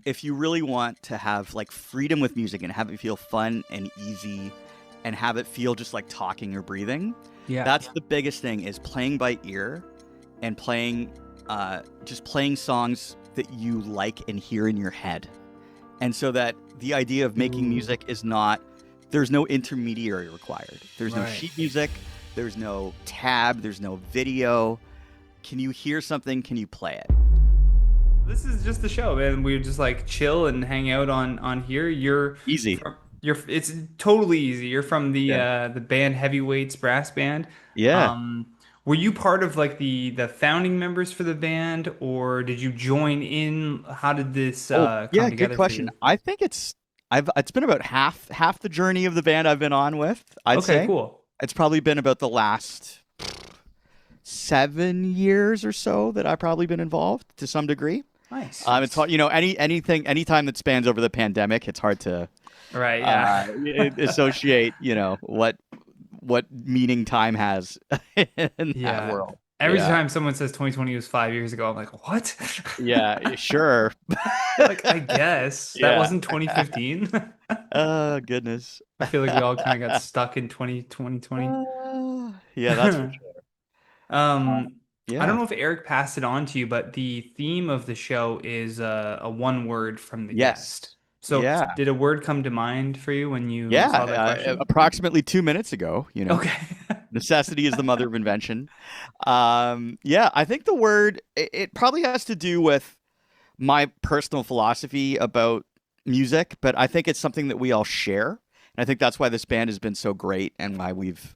if you really want to have like freedom with music and have it feel fun and easy and have it feel just like talking or breathing, Yeah. that's the biggest thing is playing by ear and playing just playing songs that you like and hear in your head. And so that the idea of making Ooh, music is not, there's no intermediary required. There's no right. sheet music, there's no tab, there's no video. Can you hear something? Can you play it? This is just the show, man. We just like chill and hang out on here. Easy. It's totally easy. You're from Yeah. the band Heavyweights brass band. Yeah. Um, were you part of like the founding members for the band, or did you join in? How did this Oh, come yeah, good together for question. you? I think it's been about half the journey of the band I've been on with, I'd Okay, say. cool. It's probably been about the last 7 years or so that I've probably been involved to some degree. Nice. It's hard, anytime that spans over the pandemic, it's hard to Right, yeah. associate, what meaning time has in that Yeah. world. Every Yeah. time someone says 2020 was 5 years ago, I'm like, what? Yeah, sure. Like, I guess that Yeah. wasn't 2015. Oh, goodness. I feel like we all kind of got stuck in 2020. Yeah, that's for sure. Um, I don't Yeah. know if Eric passed it on to you, but the theme of the show is a one word from the Yes. guest. So, Yeah. did a word come to mind for you when you Yeah. saw that question? Approximately 2 minutes ago, Okay. necessity is the mother of invention. Yeah, I think the word, it probably has to do with my personal philosophy about music, but I think it's something that we all share. And I think that's why this band has been so great and why we've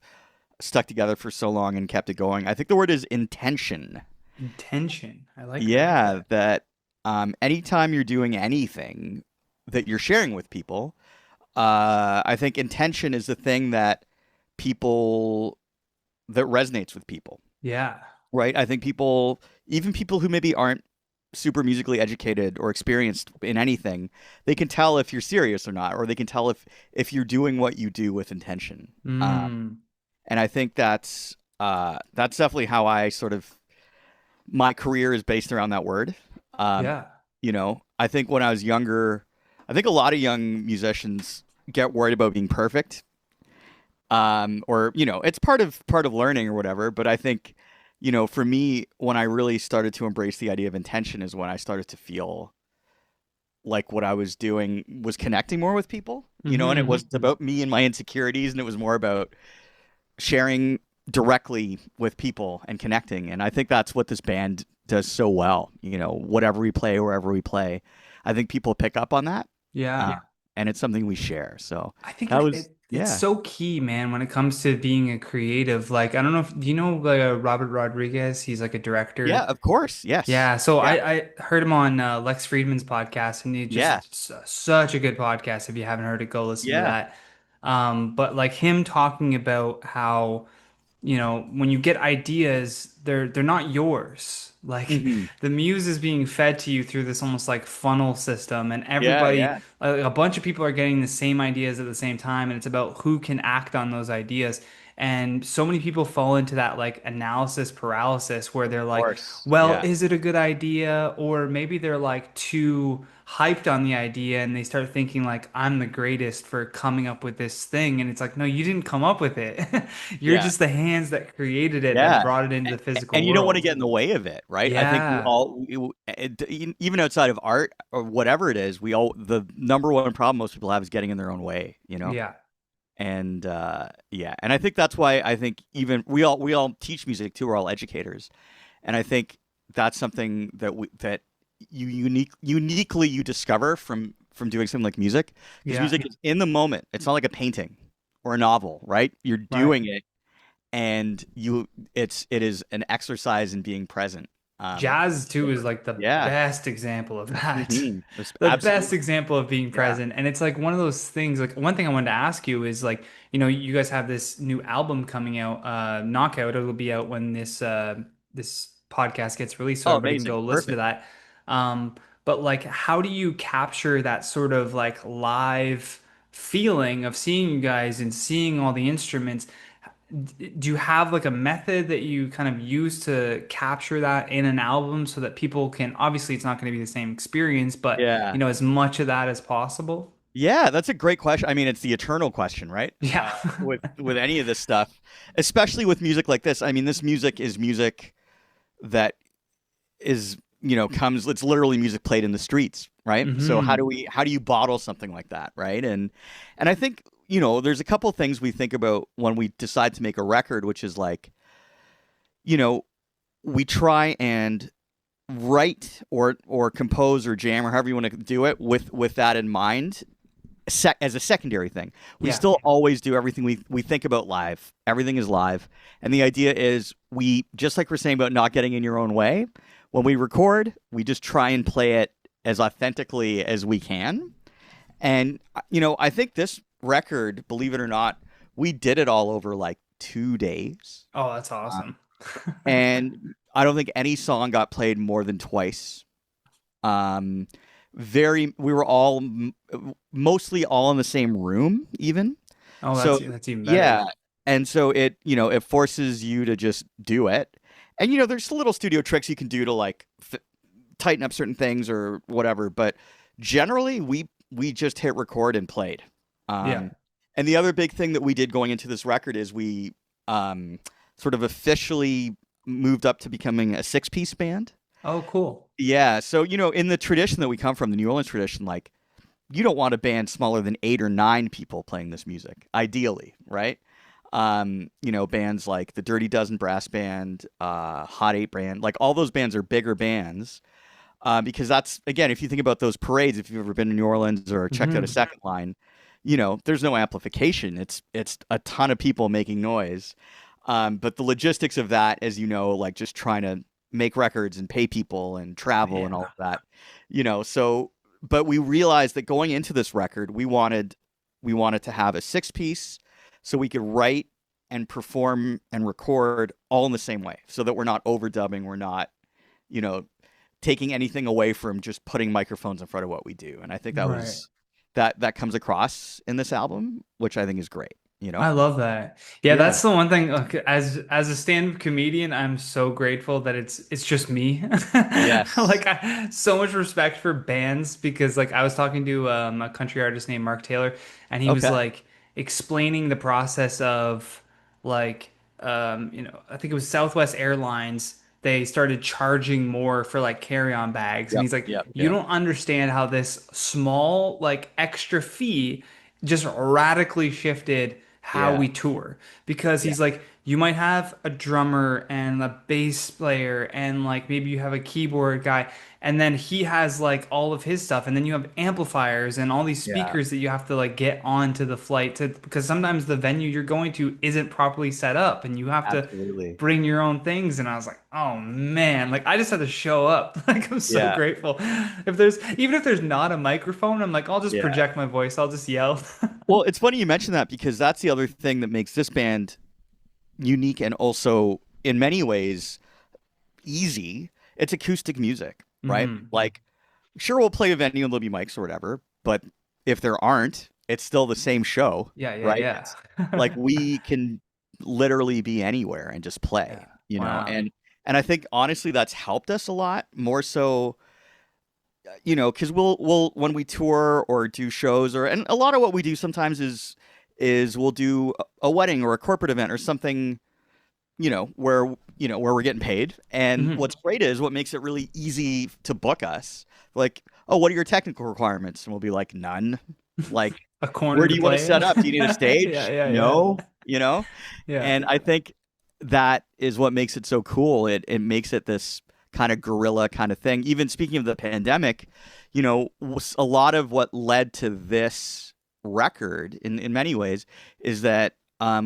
stuck together for so long and kept it going. I think the word is intention. Intention. I like that. Yeah, that anytime you're doing anything that you're sharing with people, I think intention is the thing that people that resonates with people, Yeah. right? I think people, even people who maybe aren't super musically educated or experienced in anything, they can tell if you're serious or not, or they can tell if you're doing what you do with intention. Mm. And I think that's definitely how I sort of my career is based around that word. Um, Yeah. I think when I was younger, I think a lot of young musicians get worried about being perfect. Or it's part of learning or whatever. But I think, for me, when I really started to embrace the idea of intention is when I started to feel like what I was doing was connecting more with people. And it Hmm. wasn't about me and my insecurities, and it was more about sharing directly with people and connecting. And I think that's what this band does so well. Whatever we play, wherever we play, I think people pick up on that, uh, Yeah. and it's something we share. So I think that was, it's yeah, so key, man, when it comes to being a creative. Like, I don't know if do you know like Robert Rodriguez? He's like a yeah, director. of course, yes, Yeah, so yeah, I heard him on Lex Friedman's podcast, and he yeah, just such a good podcast. If you haven't heard it, go listen to yeah, that. But like him talking about how when you get ideas, they're not yours. Like hmm, the muse is being fed to you through this almost like funnel system, and yeah, everybody, yeah, a bunch of people are getting the same ideas at the same time, and it's about who can act on those ideas. And so many people fall into that like analysis paralysis where they're of like, course, well, yeah, is it a good idea? Or maybe they're like too hyped on the idea and they start thinking like I'm the greatest for coming up with this thing. And it's like, no, you didn't come up with it. You're yeah. just the hands that created it that Yeah, brought it into the physical and you don't want to world. get in the way of it, right? I think we Yeah. all, even outside of art or whatever it is, the number one problem most people have is getting in their own way, Yeah. and yeah, and I think that's why I think even we all teach music too. We're all educators, and I think that's something that you uniquely you discover from doing something like music, because Yeah. music is in the moment. It's not like a painting or a novel, right? You're Right. doing it, and it is an exercise in being present. Jazz too is like the Yeah, best example of that. The best absolutely. example of being Yeah. present. And it's like one of those things, like one thing I wanted to ask you is like, you guys have this new album coming out, Knockout. It'll be out when this podcast gets released, so Oh, everybody can amazing. go listen to Perfect. that. But like how do you capture that sort of like live feeling of seeing you guys and seeing all the instruments? do you have like a method that you kind of use to capture that in an album so that people can, obviously it's not going to be the same experience, but Yeah. as much of that as possible? Yeah, that's a great question. I mean, it's the eternal question, right? Yeah. With any of this stuff, especially with music like this. I mean, this music is music that is, comes, it's literally music played in the streets, right? So Hmm. how do you bottle something like that, right? And I think, there's a couple things we think about when we decide to make a record, which is like, you know, we try and write or compose or jam or however you want to do it with that in mind as a secondary thing. We Yeah. still always do everything we think about live. Everything is live. And the idea is we, just like we're saying about not getting in your own way, when we record, we just try and play it as authentically as we can. And, I think this record, believe it or not, we did it all over like 2 days. Oh, that's Um, awesome. and I don't think any song got played more than twice. Um, we were all mostly all in the same room, even. Oh, So that's even yeah, better. and so it forces you to just do it. And there's little studio tricks you can do to like tighten up certain things or whatever. But generally, we just hit record and played. Yeah. Um, and the other big thing that we did going into this record is we sort of officially moved up to becoming a six-piece band. Oh, cool. Yeah, so in the tradition that we come from, the New Orleans tradition, like you don't want a band smaller than 8 or 9 people playing this music, ideally, right? Bands like the Dirty Dozen Brass Band, Hot Eight Band, like all those bands are bigger bands, because that's, again, if you think about those parades, if you've ever been to New Orleans or checked out a Hmm. second line, there's no amplification. It's a ton of people making noise, but the logistics of that, as like just trying to make records and pay people and travel and all Yeah. of that, so. But we realized that going into this record, we wanted to have a six-piece, so we could write and perform and record all in the same way, so that we're not overdubbing, we're not, you know, taking anything away from just putting microphones in front of what we do. And I think Right. that comes across in this album, which I think is great, I love that. Yeah, Yeah. that's the one thing. Like, as a stand-up comedian, I'm so grateful that it's just me. Yes. Like, so much respect for bands because, like, I was talking to a country artist named Mark Taylor, and he was Okay. like explaining the process of like, I think it was Southwest Airlines. They started charging more for like carry-on bags, and Yep. he's like, Yep. you Yep. don't understand how this small like extra fee just radically shifted how Yeah. we tour because Yeah. he's like you might have a drummer and a bass player and like maybe you have a keyboard guy and then he has like all of his stuff and then you have amplifiers and all these Yeah. speakers that you have to like get onto the flight to because sometimes the venue you're going to isn't properly set up and you have to Absolutely. bring your own things and I was like oh man like I just had to show up like I'm so Yeah. grateful if there's even if there's not a microphone I'm like I'll just Yeah. project my voice I'll just yell. Well, it's funny you mention that, because that's the other thing that makes this band unique and also in many ways easy. It's acoustic music, right? Hmm. Like, sure, we'll play a venue and there'll be mics or whatever, but if there aren't, it's still the same show, Yeah, yeah, right? yeah. It's like we can literally be anywhere and just play, Yeah. Wow. and I think honestly that's helped us a lot more so, because we'll when we tour or do shows, and a lot of what we do sometimes is we'll do a wedding or a corporate event or something, where we're getting paid. And Hmm. what's great is what makes it really easy to book us. Like, oh, what are your technical requirements? And we'll be like, none. Like, A corner where to do you want to play in. set up? Do you need a Yeah, stage? yeah, yeah. No, you know? Yeah. And I think that is what makes it so cool. It makes it this kind of guerrilla kind of thing. Even speaking of the pandemic, a lot of what led to this record in many ways is that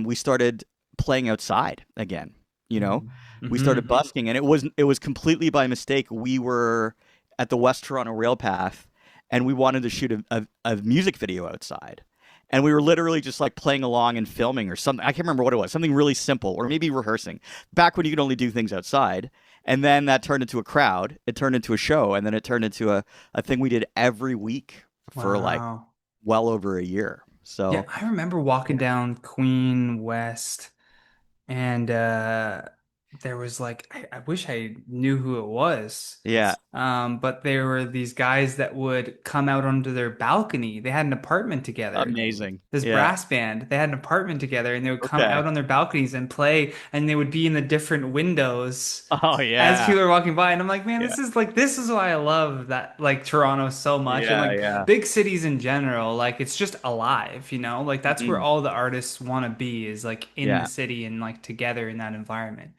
we started playing outside again. You know, we started Mm-hmm. busking, and it was completely by mistake. We were at the West Toronto Rail Path, and we wanted to shoot a music video outside. And we were literally just like playing along and filming or something. I can't remember what it was, something really simple, or maybe rehearsing. Back when you could only do things outside. And then that turned into a crowd. It turned into a show. And then it turned into a thing we did every week for like Wow. well over a year. Yeah, So, I remember walking yeah. down Queen West. and there was like I wish I knew who it was. Yeah. But there were these guys that would come out onto their balcony. They had an apartment together. Amazing. This Yeah. brass band, they had an apartment together, and they would come Okay. out on their balconies and play, and they would be in the different windows Oh as yeah. people are walking by. And I'm like, man, Yeah. this is why I love that like Toronto so much, and Yeah. like Yeah. big cities in general. Like it's just alive, you know? Like that's where Mhm. all the artists want to be is like in the Yeah. city and like together in that environment.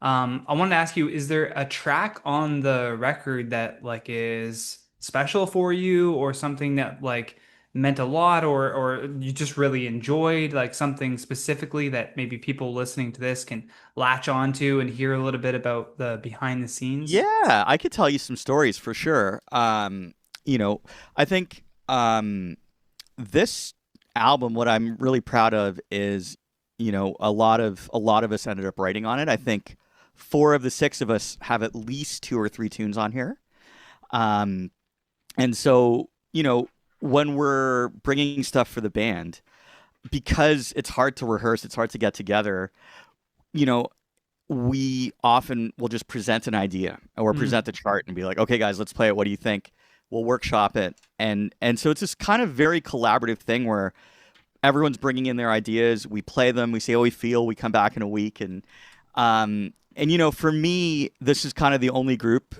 I wanted to ask you, is there a track on the record that like is special for you or something that like meant a lot or you just really enjoyed like something specifically that maybe people listening to this can latch onto and hear a little bit about the behind the scenes? Yeah, I could tell you some stories for sure. You know, I think this album, what I'm really proud of is, a lot of us ended up writing on it. I think four of the six of us have at least two or three tunes on here. Um, and so, when we're bringing stuff for the band, because it's hard to rehearse, it's hard to get together, you know, we often will just present an idea or present Mm. the chart and be like, okay, guys, let's play it. What do you think? We'll workshop it. And so it's this kind of very collaborative thing where everyone's bringing in their ideas. We play them. We say how we feel. We come back in a week. And for me, this is kind of the only group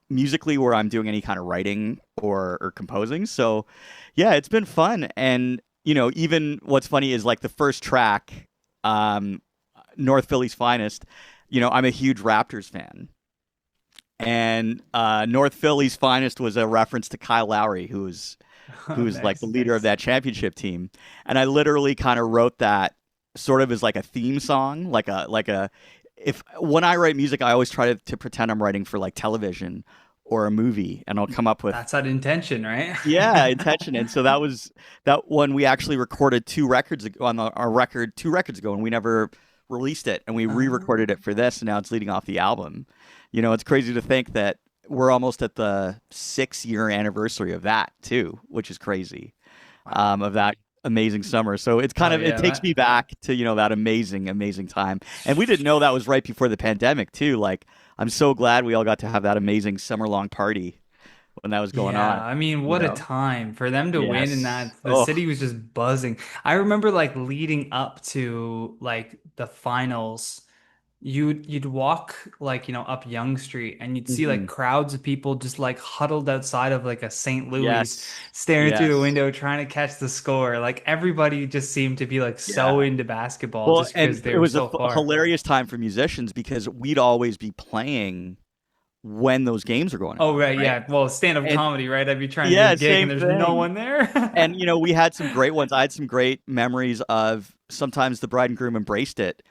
musically where I'm doing any kind of writing or composing. So yeah, it's been fun. And, even what's funny is like the first track, um, North Philly's Finest, I'm a huge Raptors fan. And North Philly's Finest was a reference to Kyle Lowry, Oh, who's like the nice, leader of nice. that championship team. And I literally kind of wrote that sort of as like a theme song, like a if when I write music, I always try to pretend I'm writing for like television or a movie, and I'll come up with That's that intention, right? yeah intention. And so that was that one we actually recorded 2 records ago on our record 2 records ago, and we never released it, and we re-recorded it Um, for this, and now it's leading off the album. It's crazy to think that we're almost at the 6 year anniversary of that too, which is crazy, wow. of that amazing summer. So it's kind Oh of it yeah, takes me that back to that amazing time. And we didn't know that was right before the pandemic too. Like I'm so glad we all got to have that amazing summer long party when that was going yeah, on. I mean, You what a know? time for them to win and Yes. that the Oh, city was just buzzing. I remember like leading up to like the finals, you'd walk like, up Young Street and you'd see like hmm. crowds of people just like huddled outside of like a St. Louis Yes. staring through the Yes. window trying to catch the score. Like everybody just seemed to be like so Yeah. into basketball Well, just and because they it were was a so far. hilarious time for musicians because we'd always be playing when those games are going Oh, on, right, right? yeah. Well, stand-up And comedy, right? I'd be trying to do a yeah, gig and same there's no thing. one there. And we had some great ones. I had some great memories of sometimes the bride and groom embraced it,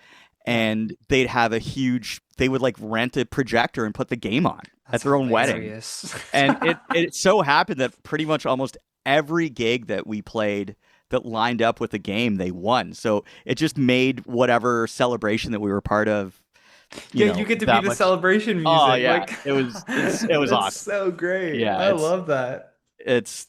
Yeah. and they would like rent a projector and put the game on at That's their own wedding. hilarious. And it so happened that pretty much almost every gig that we played that lined up with the game, they won. So it just made whatever celebration that we were part of, Yeah, you get to be that the much. celebration Oh music. yeah, Like it was that's awesome. so great. Yeah, I love that. it's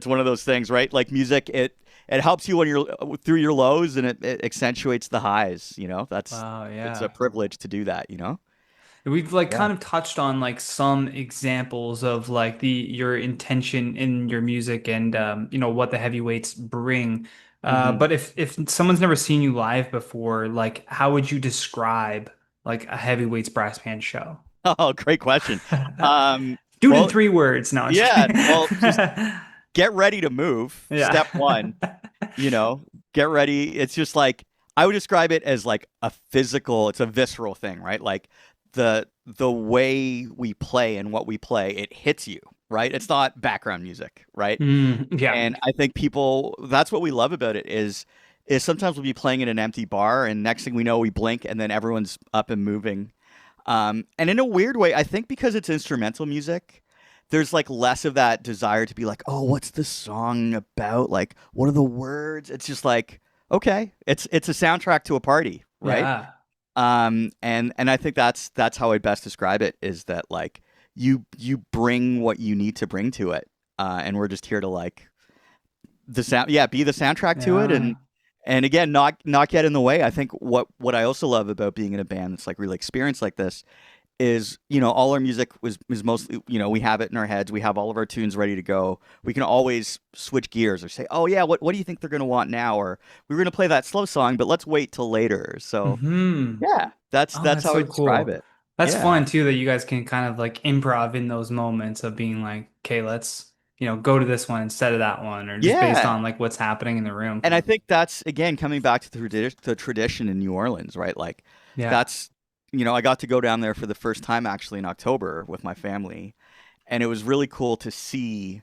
one of those things, right? Like music, it helps you when you're through your lows, and it accentuates the highs. Wow, It's a yeah. privilege to do that. We've like Yeah. kind of touched on like some examples of like the your intention in your music and what the heavyweights bring. Hmm. But if someone's never seen you live before, like how would you describe like a heavyweights brass band show? Oh, great question. Um, Do it in well, 3 words. No, I'm just yeah. kidding. Well, just get ready to move. Yeah. Step one. you know, get ready. It's just like I would describe it as like a physical, it's a visceral thing, right? Like the way we play and what we play, it hits you, right? It's not background music, right? Yeah. And I think people that's what we love about it is sometimes we'll be playing in an empty bar, and next thing we know we blink and then everyone's up and moving. And in a weird way, I think because it's instrumental music, there's like less of that desire to be like, oh, what's the song about? Like, what are the words? It's just like, okay, it's a soundtrack to a party, right? Yeah. And I think that's how I best describe it is that like you bring what you need to bring to it, and we're just here to like the sound, yeah, be the soundtrack to it, Yeah. And again, not get in the way. I think what I also love about being in a band that's like really experienced like this is, all our music is mostly, we have it in our heads. We have all of our tunes ready to go. We can always switch gears or say, oh yeah, what do you think they're gonna want now? Or we were gonna play that slow song, but let's wait till later. So Hmm. yeah, that's Oh, that's that's how I so describe cool. it. That's Yeah. fun too that you guys can kind of like improv in those moments of being like, okay, let's, go to this one instead of that one, or just based Yeah. on like what's happening in the room. And I think that's again coming back to the tradition in New Orleans, right? Like Yeah. that's I got to go down there for the first time actually in October with my family, and it was really cool to see,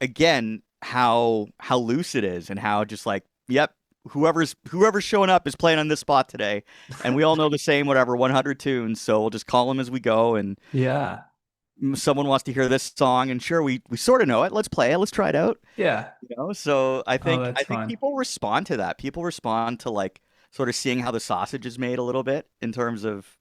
again how loose it is and how just like, yep, whoever's showing up is playing on this spot today, and we all know the same whatever 100 tunes, so we'll just call them as we go, and Yeah. someone wants to hear this song, and sure, we sort of know it. Let's play it. Let's try it out. Yeah. So I Oh, think that's I think fun. people respond to that. People respond to like sort of seeing how the sausage is made a little bit in terms of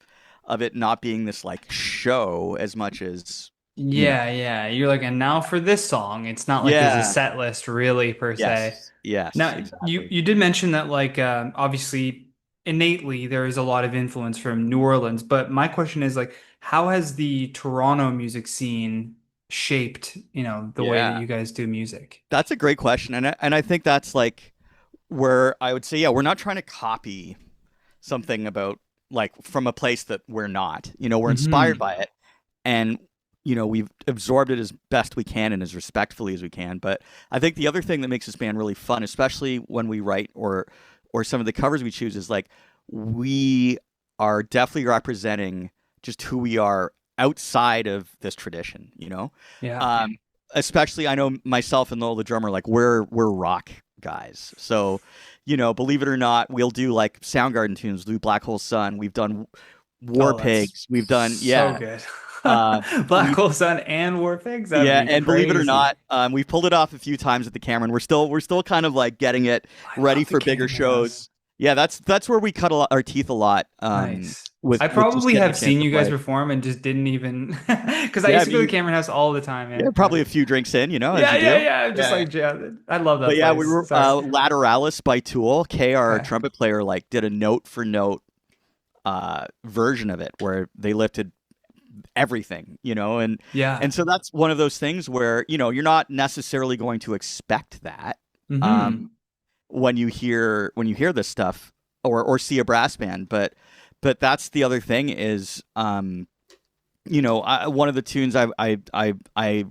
it not being this like show as much as Yeah, yeah. You're like, and now for this song, it's not like there's a yeah, set list really per se. yes, Now, you exactly. you did mention that like obviously innately there is a lot of influence from New Orleans, but my question is like, how has the Toronto music scene shaped, the way that Yeah, you guys do music? that's a great question, and I think that's like where I would say, yeah, we're not trying to copy something about like from a place that we're not. We're inspired Hmm. by it, and we've absorbed it as best we can and as respectfully as we can. But I think the other thing that makes this band really fun, especially when we write or some of the covers we choose, is like we are definitely representing just who we are outside of this tradition. Yeah. um, especially I know myself and Lowell the drummer, like we're rock guys. So, believe it or not, we'll do like Soundgarden tunes, we'll do Black Hole Sun. We've done War Oh, that's Pigs. We've done, so yeah. good. Uh, Black we Hole Sun and War Pigs, that'd Yeah, be and believe it or crazy. not, we've pulled it off a few times at the Cameron. We're still kind of like getting it I ready love the for bigger Camerons. shows. Yeah, that's where we cut our teeth a lot, Nice. with I just probably getting a have chance seen to you guys play. perform and just didn't even because I Yeah, used I to go to mean, Cameron House all the time, yeah, man. probably a few drinks in, as Yeah, you yeah, do. yeah. I'm just Yeah, like jamming. I love but that yeah, we place. were Sorry. Lateralis by Tool. K, our Okay. trumpet player, like did a note for note version of it where they lifted everything, and Yeah. so that's one of those things where you're not necessarily going to expect that Hmm. um, when you hear this stuff or see a brass band, but that's the other thing is one of the tunes I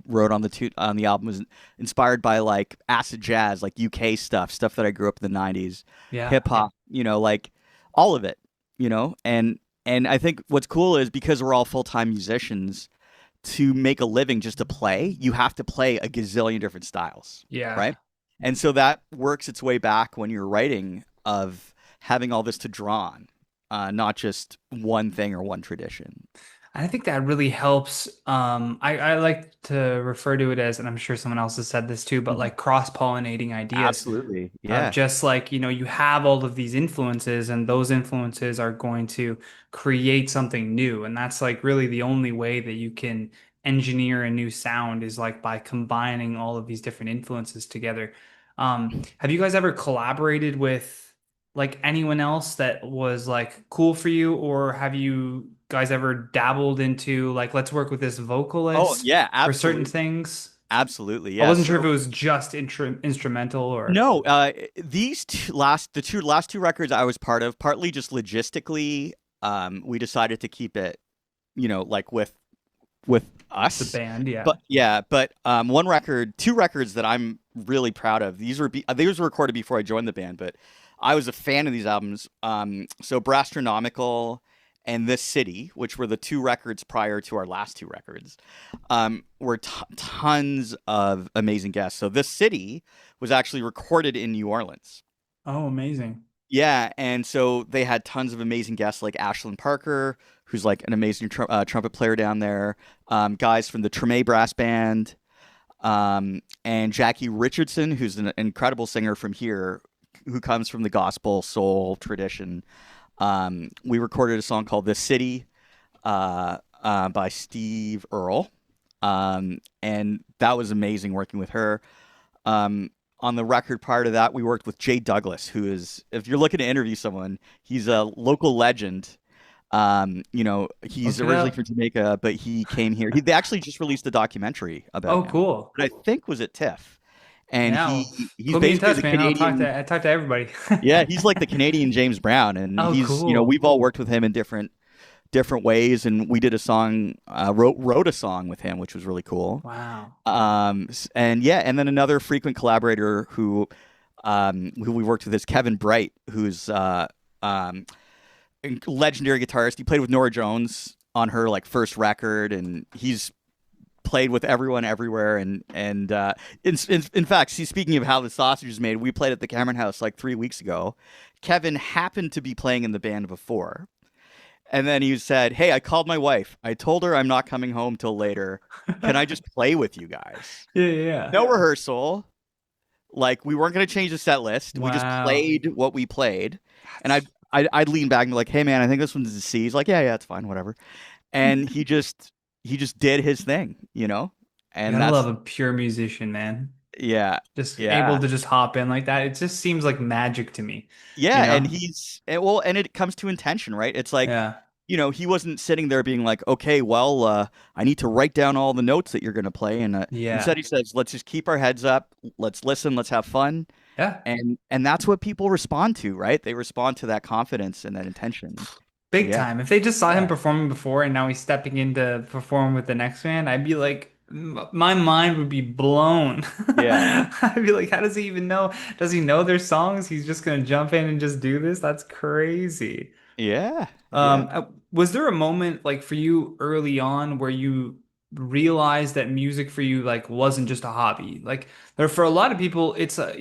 wrote on the album was inspired by like acid jazz, like UK stuff that I grew up in the 90s, Yeah. hip hop, like all of it, and I think what's cool is because we're all full-time musicians, to make a living just to play, you have to play a gazillion different styles, Yeah. right? And so that works its way back when you're writing of having all this to draw on, not just one thing or one tradition. I think that really helps. I like to refer to it as, and I'm sure someone else has said this too, but Mhm. like cross-pollinating ideas. Absolutely. Of Yeah. just like, you have all of these influences and those influences are going to create something new. And that's like really the only way that you can engineer a new sound is like by combining all of these different influences together. Have you guys ever collaborated with like anyone else that was like cool for you, or have you guys ever dabbled into like, let's work with this Oh, vocalist yeah, for certain absolutely. things? Absolutely. I Yeah. wasn't sure if So it was just instrumental or. no, the last two records I was part of, partly just logistically, we decided to keep it, like with The us. band, yeah. But yeah, but two records that I'm really proud of. These were recorded before I joined the band, but I was a fan of these albums. So Brastronomical and This City, which were the two records prior to our last two records, were tons of amazing guests. So This City was actually recorded in New Orleans. Oh, amazing. Yeah, and so they had tons of amazing guests like Ashlyn Parker, who's like an amazing trumpet player down there. Guys from the Treme Brass Band, and Jackie Richardson, who's an incredible singer from here, who comes from the gospel soul tradition. We recorded a song called "This City" by Steve Earle, and that was amazing working with her. on the record prior to that, we worked with Jay Douglas, who is, if you're looking to interview someone, he's a local legend. He's Look it originally from up. Jamaica, but he came here. They actually just released a documentary about Oh, him, cool. that I think was at TIFF, and Yeah, well, he's put me in basically touch, the man. Canadian. I talk to everybody. Yeah, he's like the Canadian James Brown, and Oh, he's, cool. we've all worked with him in different ways, and we did a song, wrote a song with him, which was really cool. Wow. And yeah, and then another frequent collaborator who we worked with is Kevin Bright, who's um, a legendary guitarist. He played with Nora Jones on her like first record, and he's played with everyone everywhere. In fact, see, speaking of how the sausage is made, we played at the Cameron House like 3 weeks ago. Kevin happened to be playing in the band before. And then he said, "Hey, I called my wife. I told her I'm not coming home till later. Can I just play with you guys?" Yeah, yeah, yeah. No rehearsal. Like we weren't going to change the set list. We just Wow. played what we played. And That's I'd lean back and be like, "Hey man, I think this one's a C." He's like, "Yeah, yeah, it's fine, whatever." And he just did his thing. You And gotta love that's a pure musician, man. yeah. Just able Yeah. to just hop in like that. It just seems like magic to me, you Yeah, and know? and it comes to intention, right? It's like, Yeah. he wasn't sitting there being like, "Okay, well, I need to write down all the notes that you're going to play." And instead, Yeah. he says, "Let's just keep our heads up. Let's listen. Let's have fun." Yeah. And that's what people respond to, right? They respond to that confidence and that intention. Big Yeah, time. If they just saw him yeah, performing before and now he's stepping in to perform with the next band, I'd be like, my mind would be blown. yeah, I'd be like, how does he even know? Does he know their songs? He's just gonna jump in and just do this? That's crazy. yeah, yeah. Was there a moment like for you early on where you realized that music for you like wasn't just a hobby? Like there for a lot of people, it's a,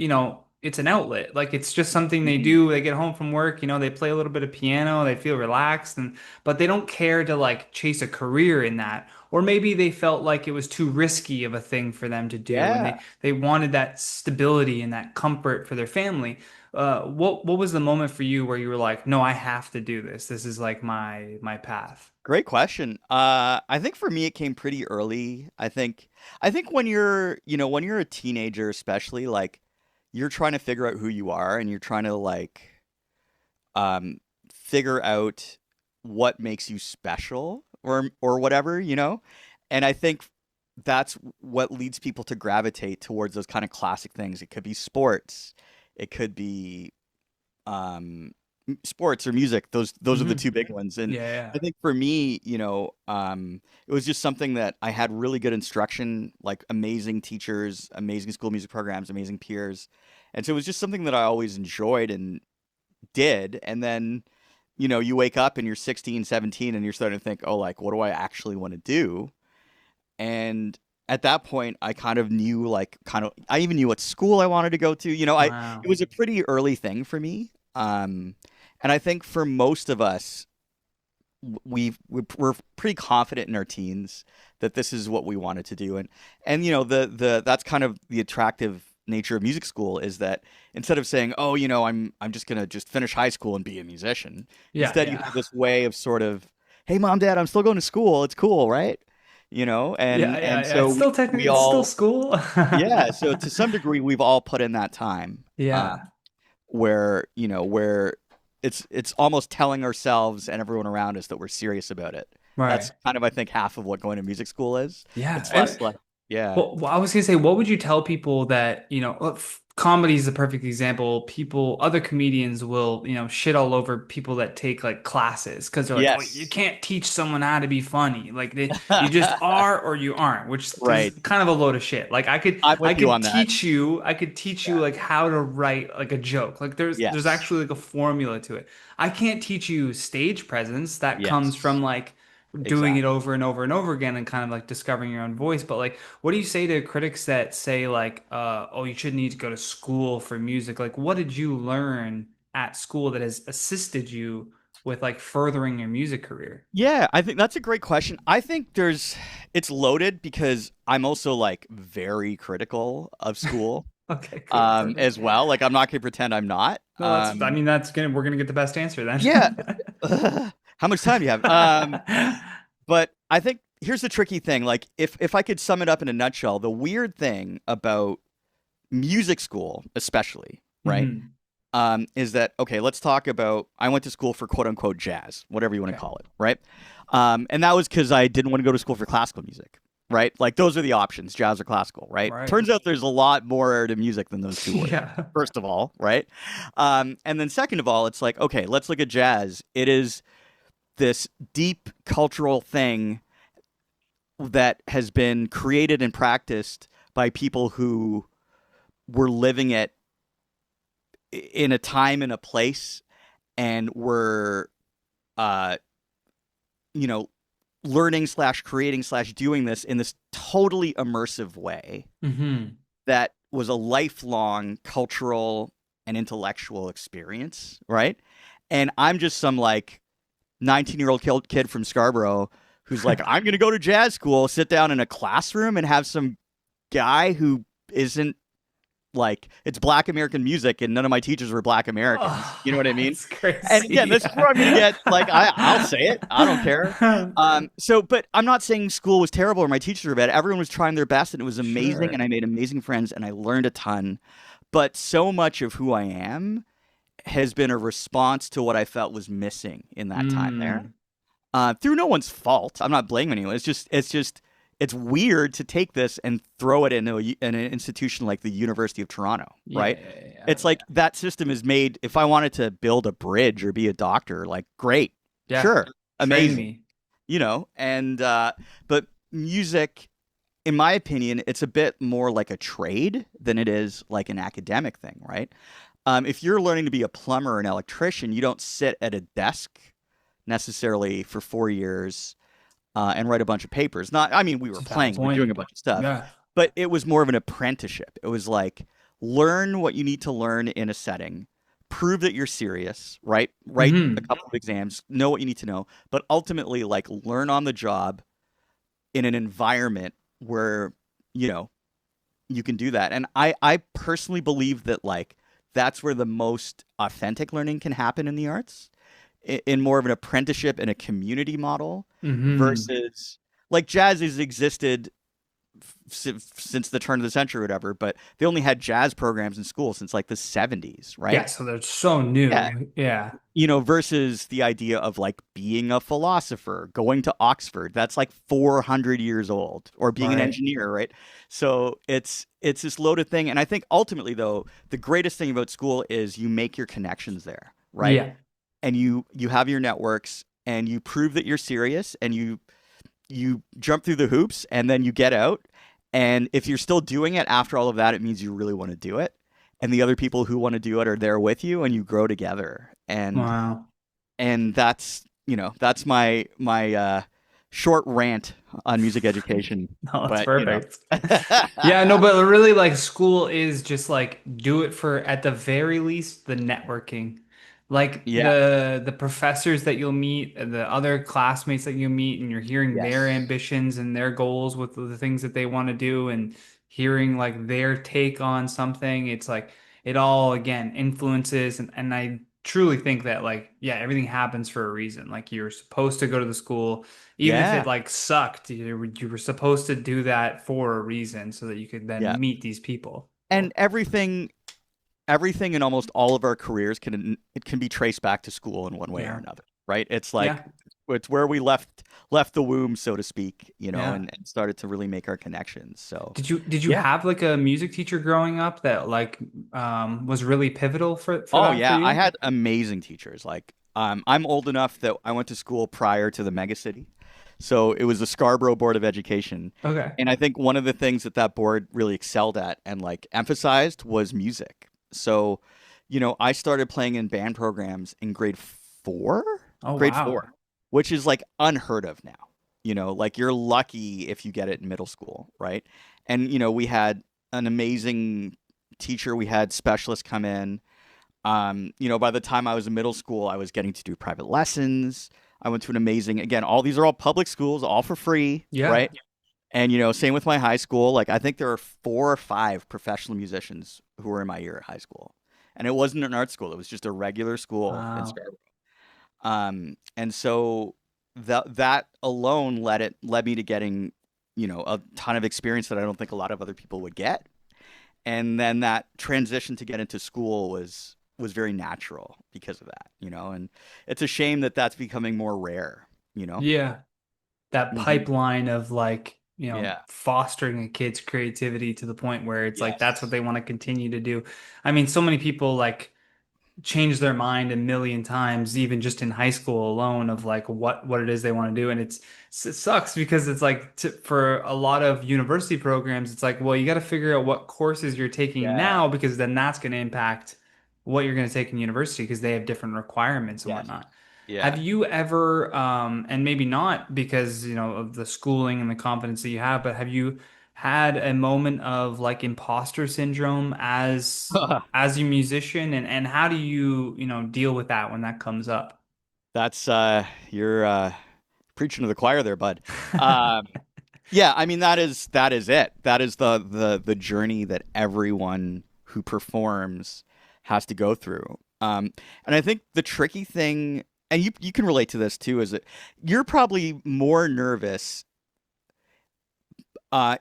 it's an outlet. Like it's just something they Mhm. do. They get home from work, they play a little bit of piano, they feel relaxed and but they don't care to like chase a career in that. Or maybe they felt like it was too risky of a thing for them to do and Yeah. they wanted that stability and that comfort for their family. What was the moment for you where you were like, no, I have to do this. This is like my path. Great question. I think for me it came pretty early. I think when you're a teenager, especially, like you're trying to figure out who you are, and you're trying to like um figure out what makes you special, or whatever. And I think that's what leads people to gravitate towards those kind of classic things. It could be sports, it could be um sports or music. Those are the Hmm. two big ones. And Yeah, I yeah. think for me, it was just something that I had really good instruction, like amazing teachers, amazing school music programs, amazing peers. And so it was just something that I always enjoyed and did. And then you wake up and you're 16, 17, and you're starting to think, "Oh, like what do I actually want to do?" And at that point I kind of knew, like, I even knew what school I wanted to go to. It Wow. was a pretty early thing for me. And I think for most of us, we're pretty confident in our teens that this is what we wanted to do. And the that's kind of the attractive nature of music school, is that instead of saying, "Oh, I'm just gonna just finish high school and be a musician," Yeah, instead you yeah. have this way of sort of, "Hey mom, dad, I'm still going to school, it's cool, right?" Yeah, And yeah, yeah. so It's still we technically it's still all, school. yeah, so to some degree we've all put in that time, Yeah. where it's almost telling ourselves and everyone around us that we're serious about it. Right. That's kind of, I think, half of what going to music school is. Yeah. It's less like, yeah, Well, I was gonna say, what would you tell people that, comedy is a perfect example. Other comedians will, shit all over people that take like classes because they're like, oh, you yes, can't teach someone how to be funny. Like you just are or you aren't, which is right. kind of a load of shit. Like I'm I with you could on that. teach you Yeah. like how to write like a joke. Like there's Yes. actually like a formula to it. I can't teach you stage presence. That comes Yes. from like doing it Exactly. over and over and over again and kind of like discovering your own voice. But like, what do you say to critics that say like, oh, you shouldn't need to go to school for music? Like, what did you learn at school that has assisted you with like furthering your music career? Yeah, I think that's a great question. I think it's loaded because I'm also like very critical of school, Okay, cool, perfect. as well. Like I'm not gonna pretend I'm not. No, I mean, we're gonna get the best answer Yeah. then. How much time do you have? But I think here's the tricky thing. Like if I could sum it up in a nutshell, the weird thing about music school, especially, right? Hmm. Is that okay? Let's talk about. I went to school for quote unquote jazz, whatever you want to Okay. call it, right? And that was because I didn't want to go to school for classical music, right? Like those are the options, jazz or classical, right? Right. Turns out there's a lot more to music than those two words. Yeah. First of all, right? And then second of all, it's like okay, let's look at jazz. It is this deep cultural thing that has been created and practiced by people who were living it in a time and a place and were uh you know learning slash creating slash doing this in this totally immersive way Hmm. that was a lifelong cultural and intellectual experience, right? And I'm just some like 19-year-old kid from Scarborough who's like, I'm going to go to jazz school, sit down in a classroom and have some guy who isn't like it's black American music and none of my teachers were black Americans. You know what I Oh, mean? that's And again, crazy. this is where I'm gonna get like I'll say it. I don't care. So but I'm not saying school was terrible or my teachers were bad. Everyone was trying their best and it was amazing Sure. and I made amazing friends and I learned a ton. But so much of who I am has been a response to what I felt was missing in that time there Mm. through no one's fault. I'm not blaming anyone. It's just it's weird to take this and throw it into in an institution like the University of Toronto, Yeah, right? yeah, yeah. It's like that system is made. If I wanted to build a bridge or be a doctor, like great, Yeah. sure, Train amazing, me. and but music. In my opinion, it's a bit more like a trade than it is like an academic thing, right? If you're learning to be a plumber or an electrician, you don't sit at a desk necessarily for 4 years and write a bunch of papers. Not, I mean, we It's were a valid playing, we were doing point. a bunch of stuff, Yeah. but it was more of an apprenticeship. It was like learn what you need to learn in a setting, prove that you're serious, right? Write a Hmm. couple of exams, know what you need to know, but ultimately, like, learn on the job in an environment where, you know, you can do that. And I personally believe that, like, that's where the most authentic learning can happen in the arts in more of an apprenticeship and a community model Hmm. versus like jazz has existed since the turn of the century or whatever, but they only had jazz programs in school since like the 70s, Yeah, right? so they're so Yeah. new. Yeah. Versus the idea of like being a philosopher, going to Oxford, that's like 400 years old, or being an Right. engineer, right? So it's this loaded thing. And I think ultimately though, the greatest thing about school is you make your connections there, right? Yeah. And you have your networks and you prove that you're serious and you jump through the hoops and then you get out. And if you're still doing it after all of that, it means you really want to do it. And the other people who want to do it are there with you and you grow together. Wow. And that's, that's my short rant on music education. No, that's But, perfect. Yeah, no, but really like school is just like do it for at the very least the networking. Like yeah. the professors that you'll meet, and the other classmates that you meet, and you're hearing their Yes. ambitions and their goals with the things that they want to do and hearing like their take on something. It's like it all again influences and I truly think that like yeah, everything happens for a reason. Like you're supposed to go to the school even if it Yeah. like sucked, you were supposed to do that for a reason so that you could Yeah. then meet these people. And everything in almost all of our careers can be traced back to school in one way or Yeah. another, right? It's Yeah. like it's where we left the womb, so to speak, Yeah. and started to really make our connections. So Did you yeah. have like a music teacher growing up that like was really pivotal for Oh that for yeah, I you? had amazing teachers. Like I'm old enough that I went to school prior to the megacity, so it was the Scarborough Board of Education, Okay. and I think one of the things that that board really excelled at and like emphasized was music. So, I started playing in band programs in four, Oh grade wow. four, which is like unheard of now. Like you're lucky if you get it in middle school, right? And we had an amazing teacher. We had specialists come in. By the time I was in middle school, I was getting to do private lessons. I went to an amazing, again, all these are all public schools, all for free, Yeah. right? And same with my high school. Like I think there are 4 or 5 professional musicians who were in my year at high school, and it wasn't an art school; it was just a regular school in Wow. Scarborough. And so that alone led me to getting a ton of experience that I don't think a lot of other people would get. and then that transition to get into school was very natural because of that, you know. And it's a shame that that's becoming more rare, you know. Yeah. That Hmm. pipeline of like, Yeah. fostering a kid's creativity to the point where it's like that's what Yes. they want to continue to do. I mean, so many people like change their mind a million times, even just in high school alone, of like what it is they want to do, and it sucks because it's like for a lot of university programs, it's like, well, you got to figure out what courses you're taking Yeah. now because then that's going to impact what you're going to take in university because they have different requirements and Yes. whatnot. Have Yeah. you ever, and maybe not because, of the schooling and the confidence that you have, but have you had a moment of like imposter syndrome as a musician and how do you, deal with that when that comes up? That's you're preaching to the choir there, bud. Um, yeah, I mean that is it. That is the journey that everyone who performs has to go through. And I think the tricky thing, and you can relate to this too, is that you're probably more nervous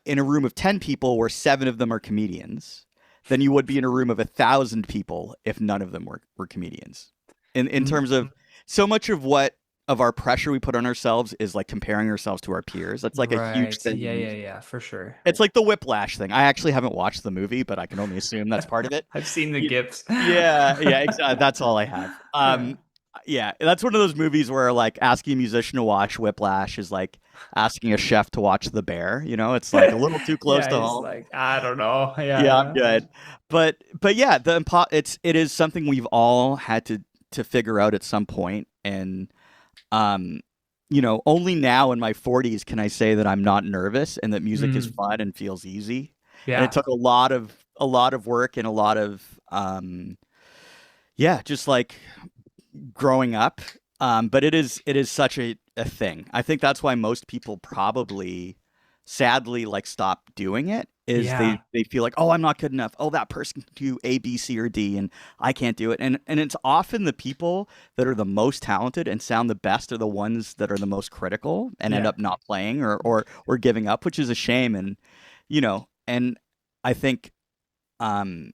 in a room of 10 people where seven of them are comedians than you would be in a room of 1,000 people if none of them were comedians. In terms of so much of what of our pressure we put on ourselves is like comparing ourselves to our peers. That's like a huge Right. thing Yeah, in yeah, music. yeah, for sure. It's like the whiplash thing. I actually haven't watched the movie, but I can only assume that's part of it. I've seen the Y- gifs. Yeah, yeah, exactly. That's all I have. Yeah. Yeah, that's one of those movies where like asking a musician to watch Whiplash is like asking a chef to watch The Bear. You know, it's like a little too close Yeah, to he's home. like, I don't know. Yeah, I'm Yeah, good. But yeah, it is something we've all had to figure out at some point, and um, only now in my 40s can I say that I'm not nervous and that yeah. music is fun and feels easy. And it Yeah. took a lot of work and a lot of yeah, just like growing up. But it is such a thing. I think that's why most people probably sadly like stop doing it is they Yeah. they feel like, oh, I'm not good enough. Oh, that person can do A, B, C, or D, and I can't do it. And it's often the people that are the most talented and sound the best are the ones that are the most critical and end Yeah. up not playing or giving up, which is a shame. And I think um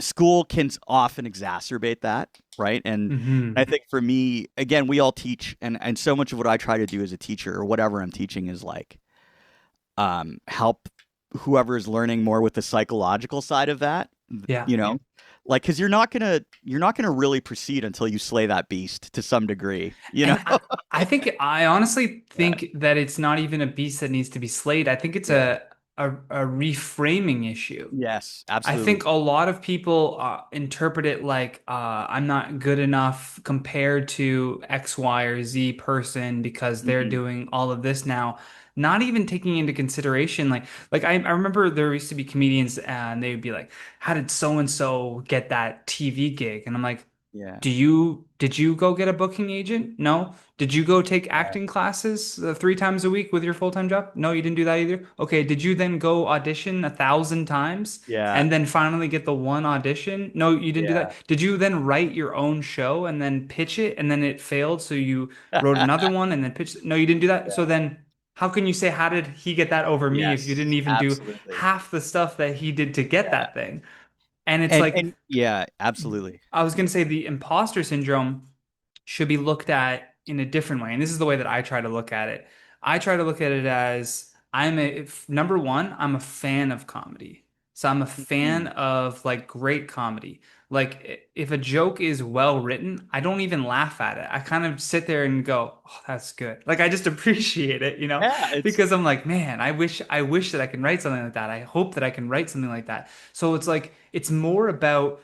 school can often exacerbate that, right? And I Hmm. think for me, again, we all teach, and so much of what I try to do as a teacher or whatever I'm teaching is like help whoever is learning more with the psychological side of that, Yeah. you know, like because you're not gonna really proceed until you slay that beast to some degree, you know. And I honestly Yeah, think that it's not even a beast that needs to be slayed. I think it's yeah, a reframing issue. yes, I think absolutely. a lot of people interpret it like I'm not good enough compared to X, Y, or Z person because they're Hmm. doing all of this now. Not even taking into consideration like I remember there used to be comedians and they would be like, "How did so and so get that TV gig?" And I'm like, Yeah, did you go get a booking agent? No. Did you go take yeah, acting classes 3 times a week with your full-time job? No, you didn't do that either. Okay, did you then go audition 1,000 times yeah, and then finally get the one audition? No, you didn't do that. yeah. Did you then write your own show and then pitch it and then it failed, so you wrote another one and then pitched it? No, you didn't do that. So Yeah. then how can you say how did he get that over me if you didn't Yes, even do absolutely. half the stuff that he did to get Yeah. that thing? And it's And like and yeah, absolutely. I was going to say the imposter syndrome should be looked at in a different way. And this is the way that I try to look at it. I try to look at it as number one, I'm a fan of comedy. So I'm a fan Mhm. of like great comedy. Like if a joke is well written, I don't even laugh at it. I kind of sit there and go, "Oh, that's good." Like I just appreciate it, Yeah, it's because I'm like, "Man, I wish that I can write something like that. I hope that I can write something like that." So it's like it's more about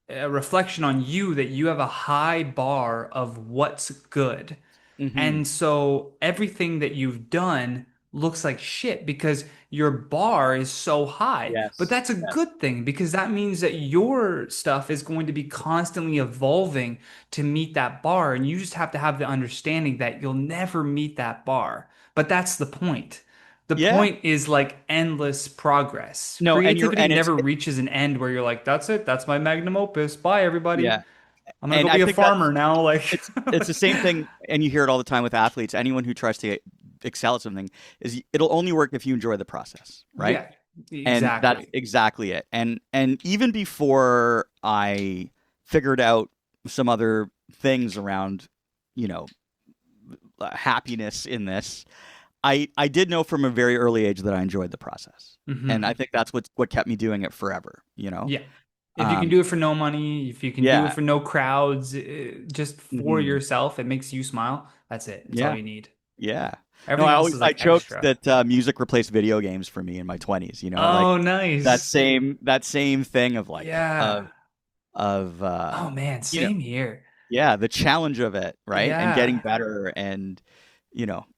a reflection on you that you have a high bar of what's good. hmm And so everything that you've done looks like shit because your bar is so high. But yes, that's a yes. good thing because that means that your stuff is going to be constantly evolving to meet that bar. And you just have to have the understanding that you'll never meet that bar. But that's the point. The Yeah. point is like endless progress. No, and you're Creativity and never reaches an end where you're like, that's it, that's my magnum opus. Bye, everybody. yeah. I'm gonna go And I be a think that's farmer now. Like, it's the same thing, and you hear it all the time with athletes. Anyone who tries to excel at something it'll only work if you enjoy the process, right? yeah, And that's Exactly. exactly it. And even before I figured out some other things around, you know, happiness in this, I did know from a very early age that I enjoyed the process. And I Hmm. think that's what kept me doing it forever, you know? Yeah. If you can Um, do it for no money, if you can do it yeah. for no crowds, just for Hmm. yourself, it makes you smile. That's it. It's all Yeah. you need. Yeah. No, Everything else is I like joked extra. that music replaced video games for me in my 20s, you know, like Oh, nice. that same thing of like Yeah. of Oh man, you know, same here. yeah, the challenge of it, right? And getting Yeah. better and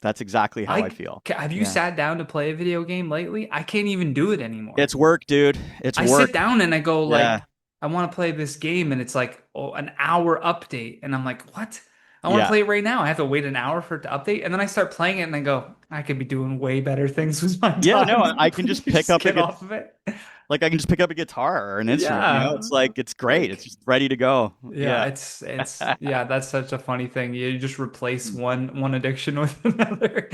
that's exactly how I feel. Have you Yeah. sat down to play a video game lately? I can't even do it anymore. It's work, dude. It's I sit work. down and I go Yeah. like, I want to play this game, and it's like, oh, an hour update, and I'm like, what? I want to Yeah. play it right now. I have to wait an hour for it to update, and then I start playing it, and I go, I could be doing way better things with my Yeah, no, time. I can just You pick just up get off of it. I can just pick up a guitar or an instrument, Yeah, It's like it's great. It's like just ready to go. yeah, Yeah. it's yeah. That's such a funny thing. You just replace one addiction with another.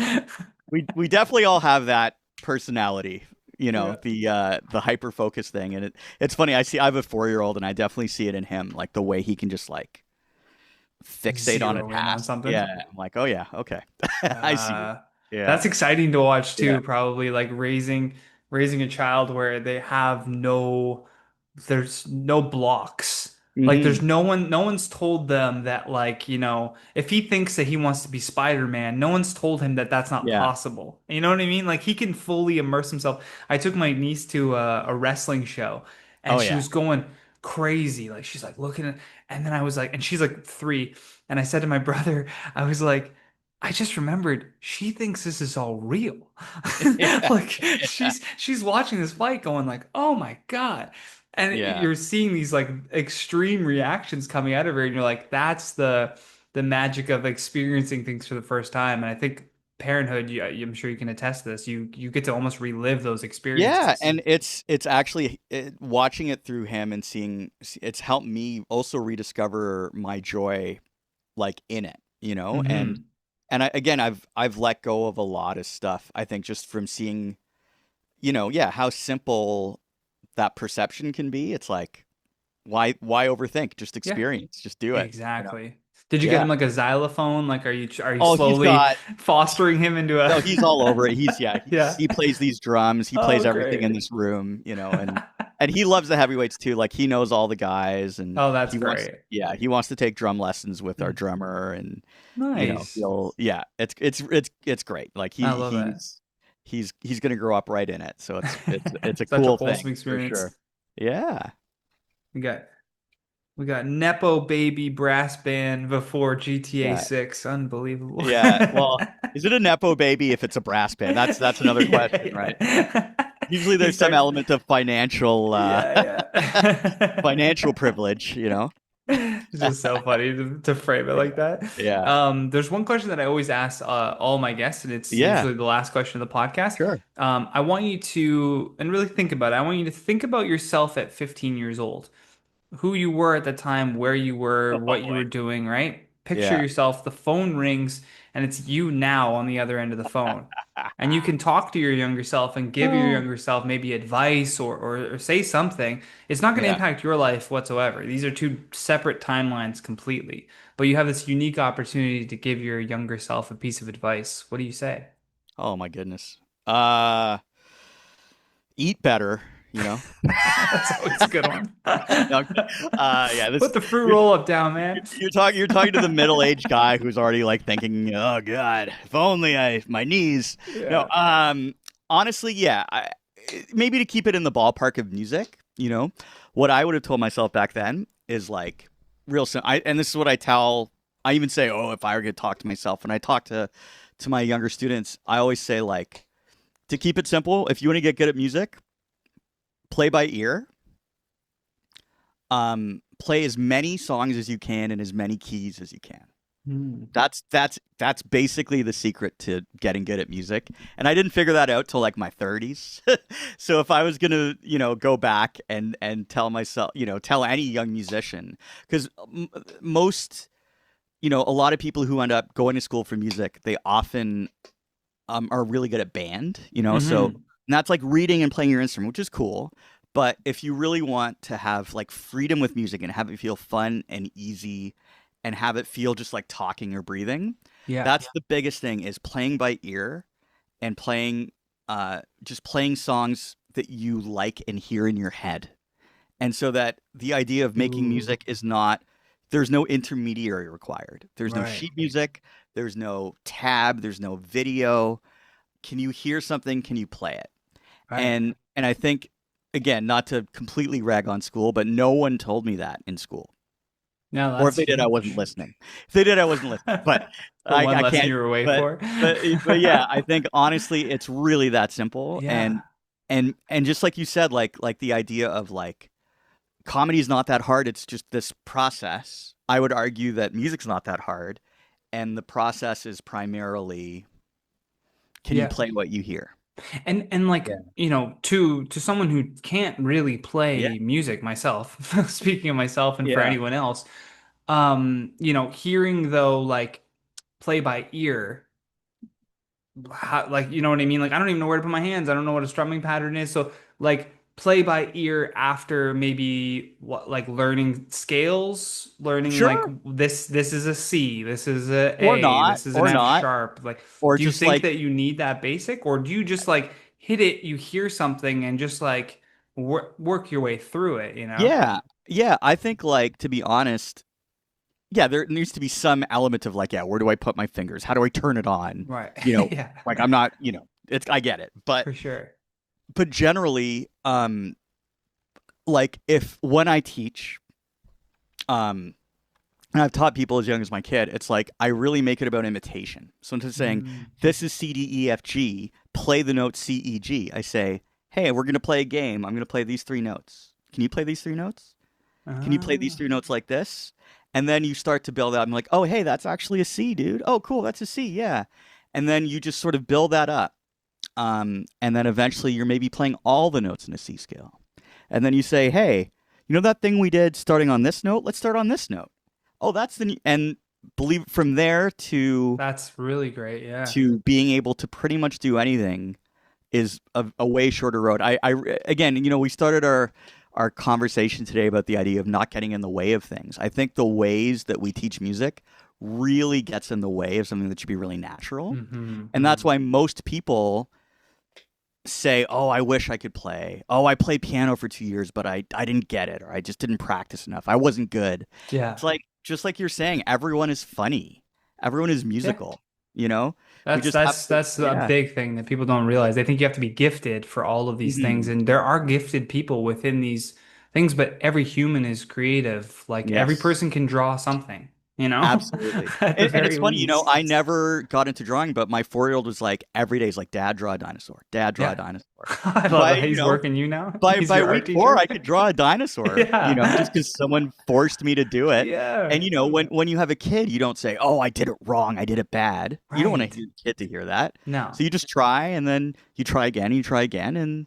We definitely all have that personality, Yeah, the hyper focus thing. And it's funny, I have a 4-year-old and I definitely see it in him, like the way he can just like fixate on a zero in on task. Yeah. something. I'm like, oh yeah, okay. I see it. Uh, Yeah. that's exciting to watch Yeah. too, probably like raising a child where they have there's no blocks. Like Hmm. there's no one's told them that like, if he thinks that he wants to be Spider-Man, no one's told him that that's not Yeah. possible. You know what I mean? Like he can fully immerse himself. I took my niece to a wrestling show Oh and she yeah. was going crazy. Like she's like looking at, and then I was like, and she's like 3, and I said to my brother, I was like, I just remembered she thinks this is all real. Yeah. Like she's watching this fight going like, "Oh my God." And Yeah. you're seeing these like extreme reactions coming out of her and you're like, that's the magic of experiencing things for the first time. And I think parenthood, I'm sure you can attest to this. You get to almost relive those Yeah, experiences. and it's actually watching it through him and seeing it's helped me also rediscover my joy like in it, Hmm. and again I've let go of a lot of stuff I think just from seeing, yeah, how simple that perception can be. It's like why overthink? Just Yeah, experience, just do it. exactly. Did you get Yeah. him like a xylophone? Like, are you Oh, he's slowly got fostering him into a? no, he's all over it. Yeah. He plays these drums. He plays Oh, everything in great. this room, and he loves the heavyweights too. Like he knows all the guys, and Oh, that's great. he wants to take drum lessons with our drummer, and Nice. he'll yeah, it's great. Like I love it. he's gonna grow up right in it. So it's a Such a cool wholesome thing for experience. sure. Yeah, We got we got Nepo Baby Brass Band before GTA yeah, 6. Unbelievable. yeah. Well, is it a nepo baby if it's a brass band? That's another question, right? Yeah. Usually He there's some starts. element of financial Yeah, yeah. financial privilege. It's just so funny to frame it like Yeah. that. Yeah. There's one question that I always ask all my guests, and it's Yeah. usually the last question of the podcast. Sure. I want you to, and really think about it. I want you to think about yourself at 15 years old, who you were at the time, where you were, Oh what you boy. were doing, right? Picture Yeah. yourself, the phone rings, and it's you now on the other end of the phone. And you can talk to your younger self and give your Oh. younger self maybe advice or say something. It's not going to Yeah. impact your life whatsoever. These are two separate timelines completely. But you have this unique opportunity to give your younger self a piece of advice. What do you say? Oh my goodness. Uh Eat better, you know. That's always a good one. No, I'm kidding. Yeah, this Put the fruit you're roll up down, man. you're talking to the middle-aged guy who's already like thinking, "Oh god, if only I my knees." No, Yeah. honestly, yeah, maybe to keep it in the ballpark of music. What I would have told myself back then is like real simple. And this is what I even say, "Oh, if I were going to talk to myself," when I talk to my younger students, I always say like to keep it simple, if you want to get good at music, play by ear. Play as many songs as you can in as many keys as you can. Hmm. That's basically the secret to getting good at music. And I didn't figure that out till like my 30s. So if I was gonna, go back and tell myself, tell any young musician, because most, a lot of people who end up going to school for music, they often are really good at band. So Hmm. And that's like reading and playing your instrument, which is cool. But if you really want to have like freedom with music and have it feel fun and easy and have it feel just like talking or breathing, Yeah. that's the biggest thing is playing by ear and playing just playing songs that you like and hear in your head. And so that the idea of making Ooh, music is not, there's no intermediary required. There's no right. sheet music, there's no tab, there's no video. Can you hear something? Can you play it? Right. And I think, again, not to completely rag on school, but no one told me that in school. No, Or if that's they did, I wasn't huge. listening. If they did, I wasn't listening. But The one I lesson can't. you were waiting But for. yeah, I think honestly, it's really that simple. Yeah. And just like you said, like the idea of like comedy is not that hard. It's just this process. I would argue that music's not that hard, and the process is primarily can you Yeah. play what you hear? And like, Yeah. to someone who can't really Yeah. play music myself, speaking of myself and for Yeah. anyone else, hearing though like play by ear, how, like you know what I mean? Like I don't even know where to put my hands. I don't know what a strumming pattern is. So like play by ear after maybe what like learning scales, learning like Sure. this is a C, this is a this is an Or F not, sharp. Like or do you just think like that you need that basic or do you just like hit it, you hear something and just like work your way through it, you know? yeah, yeah. I think like to be honest, yeah, there needs to be some element of like, yeah, where do I put my fingers? How do I turn it on? Right. You know, Yeah, like I'm not, it's I get it, for sure. but generally, like if when I teach, um, and I've taught people as young as my kid, it's like I really make it about imitation. So instead of saying Mm. this is C D E F G, play the note C E G, I say, hey, we're gonna play a game. I'm gonna play these three notes. Can you play these three notes? Can you play these Ah. three notes like this? And then you start to build out. I'm like, oh, hey, that's actually a C, dude. Oh, cool, that's a C, yeah. And then you just sort of build that up. And then eventually you're maybe playing all the notes in a C scale. And then you say, hey, you know that thing we did starting on this note? Let's start on this note. Oh, that's and believe from there That's really great. Yeah. to being able to pretty much do anything is a way shorter road. Again, we started our conversation today about the idea of not getting in the way of things. I think the ways that we teach music really gets in the way of something that should be really natural. And that's Hmm. why most people say, "Oh, I wish I could play. Oh, I played piano for 2 years, but I didn't get it, or I just didn't practice enough. I wasn't good." Yeah. It's like just like you're saying, everyone is funny. Everyone is Yeah. musical, you know? We That's just have that's to, that's a yeah. big thing that people don't realize. They think you have to be gifted for all of these things, Mhm. and there are gifted people within these things, but every human is creative. Like every Yes. person can draw something, you know, Absolutely. at the And it's very funny, least. I never got into drawing, but my 4-year-old was like every day is like, Dad, draw a dinosaur. Dad, draw a Yeah. dinosaur. I And love by, that. He's working you now. He's by your art week 4, teacher. I could draw a dinosaur, just Yeah. because someone forced me to do it. Yeah. And when you have a kid, you don't say, "Oh, I did it wrong. I did it bad." You don't want Right. your kid to hear that. No. So you just try, and then you try again, and you try again,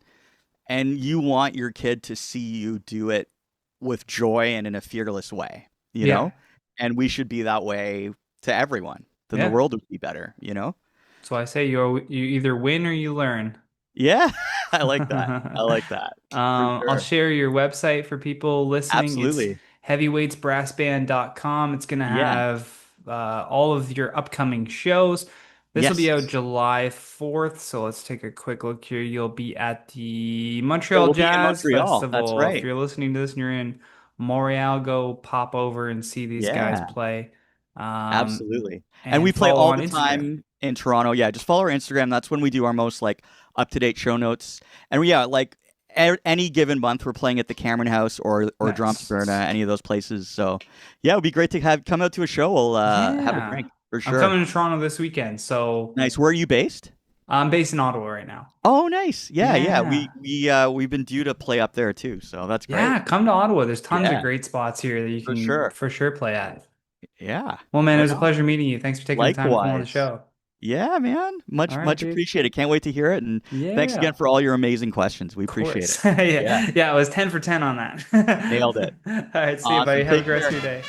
and you want your kid to see you do it with joy and in a fearless way, you Yeah. know? And we should be that way to everyone. Then the Yeah. world would be better, you know? So I say you either win or you learn. Yeah, I like that. I like that for I'll sure. share your website for people listening. It's Absolutely. heavyweightsbrassband.com. It's going to Yeah. have all of your upcoming shows. This will be Yes. out July 4th, so let's take a quick look here. You'll be at the It Montreal will be in Jazz Montreal. That's Festival. If right. you're listening to this and you're in Montreal, go pop over and see these guys Yeah. play. Um, Absolutely. And we and play follow all on the Instagram. time in Toronto. Yeah, just follow our Instagram. That's when we do our most like up-to-date show notes. And yeah, like any given month we're playing at the Cameron House or Drumps Nice. Burna, any of those places. So, yeah, it would be great to have come out to a show. We'll have a Yeah. drink for I'm sure. coming to Toronto this weekend, so Nice. Where are you based? I'm based in Ottawa right now. Oh, nice. Yeah, yeah. Yeah. We've been due to play up there too. So that's great. Yeah, come to Ottawa. There's tons of Yeah, great spots here that you for can sure. for sure play at. Yeah. Well, man, it Right was a on. pleasure meeting you. Thanks for taking the time to come on the Likewise. show. Yeah, man. All right, Much dude. appreciated. Can't wait to hear it. And thanks again Yeah, for all your amazing questions. We of appreciate it. course. Yeah, Yeah, yeah, it was 10 for 10 on nailed that. it. All right, see you, buddy. Awesome. Have a Take great rest of care. your day.